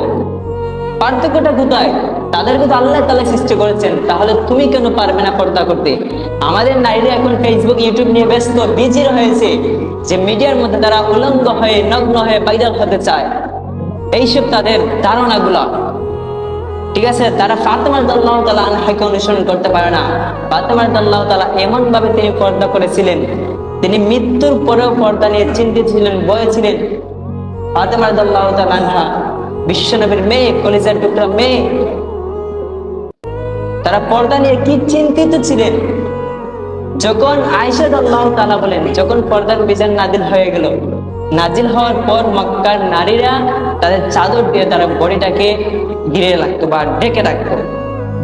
পার্থক্যটা কোথায়? তাদেরকে তো আল্লাহ তাআলা সৃষ্টি করেছেন, তাহলে তুমি কেন পারবে না পর্দা করতে? আমাদের নারীরা এখন ফেসবুক ইউটিউব নিয়ে ব্যস্ত, বিজি হয়েছে, যে মিডিয়ার মধ্যে তারা উলঙ্গ হয়ে নগ্ন হয়ে ভাইরাল হতে চায়, এইসব তাদের ধারণাগুলা, ঠিক আছে? তারা ফাতেমা রাদিয়াল্লাহু তাআলা আনহাকে অনুসরণ করতে পারে না। ফাতেমা রাদিয়াল্লাহু তাআলা এমন ভাবে তিনি পর্দা করেছিলেন, তিনি মৃত্যুর পরেও পর্দা নিয়ে চিন্তিত ছিলেন, ভয়ে ছিলেন। ফাতেমা রাদিয়াল্লাহু তাআলা আনহা বিশ্বনবীর মেয়ে, কলিজার টুকরা মেয়ে, তারা পর্দা নিয়ে কি চিন্তিত ছিলেন। যখন আয়েশা রাদিয়াল্লাহু তাআলা বলেন, যখন পর্দার বিধান নাজিল হয়ে গেল, নাজিল হওয়ার পর মক্কার নারীরা তাদের চাদর দিয়ে তারা বডিটাকে ঘিরে রাখতো বা ঢেকে রাখতো,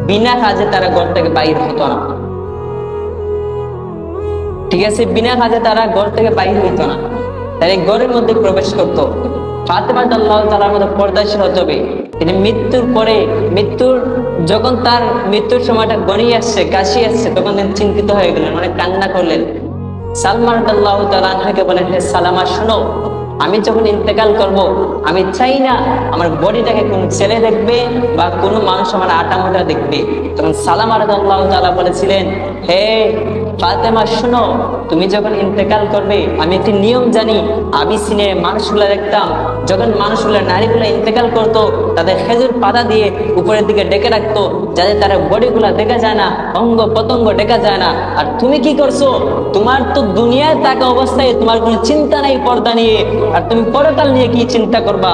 বিনা কাজে তারা ঘর থেকে বাইর হতো না, ঠিক আছে? বিনা কাজে তারা ঘর থেকে বাইর হইতো না, তারা ঘরের মধ্যে প্রবেশ করতো। ফাতেমা রাদিয়াল্লাহু তাআলার মধ্যে পর্দাশীল হতে হবে। তিনি মৃত্যুর পরে, যখন তার মৃত্যুর সময়টা গড়িয়ে আসছে, কাশি আসছে, তখন তিনি চিন্তিত হয়ে গেলেন, অনেক কান্না করলেন। সালমা রাদিয়াল্লাহু তাআলা আনহাকে বলেন, হে সালামা শোনো, আমি যখন ইন্তেকাল করব, আমি চাই না আমার বডিটাকে কোন ছেলে দেখবে বা কোনো মানুষ আমার আটামোটা দেখবে। তখন সালামা রাদিয়াল্লাহু তাআলা বলেছিলেন, হে ফাতেমা শোনো, তুমি যখন ইন্তেকাল করবে, আমি একটি নিয়ম জানি। আবিসিনে মানুষগুলা দেখতাম, যখন মানুষগুলা নারীগুলা ইন্তেকাল করতো, তাদের খেজুর পাতা দিয়ে উপরের দিকে ডেকে রাখতো, যাতে তার বডিগুলা দেখা যায় না, অঙ্গ প্রত্যঙ্গ দেখা যায় না। আর তুমি কি করছো? তোমার তো দুনিয়ায় থাকা অবস্থায় তোমার কোনো চিন্তা নাই পর্দা নিয়ে, আর তুমি পরকাল নিয়ে কি চিন্তা করবা?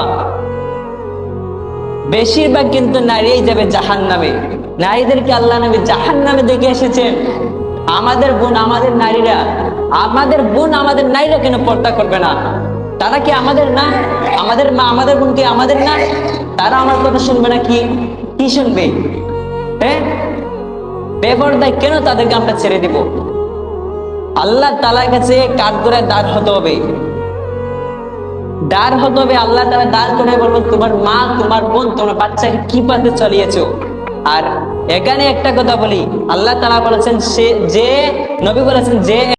বেশিরভাগ কিন্তু নারীই যাবে জাহান্নামে। নারীদেরকে আল্লাহ নবী জাহান্নামে দেখে এসেছেন। আমাদের বোন, আমাদের নারীরা, আমাদের নারীরা কেন পর্দা করবে না? তারা কি আমাদের না? আমাদের মা, আমাদের বোন কি আমাদের না? তারা আমার কথা শুনবে না? কি শুনবে? হ্যাঁ, বেপরদায় কেন তাদেরকে আমরা ছেড়ে দিব? আল্লাহ তাআলার কাছে কাঠগড়ায় দাঁড় হতে হবে, আল্লাহ তাআলা দাঁড় করে বলবেন, তোমার মা, তোমার বোন, তোমার বাচ্চাকে কি পথে চালিয়েছো? আর এখানে একটা কথা বলি, আল্লাহ তাআলা বলেছেন, যে নবী বলেছেন, যে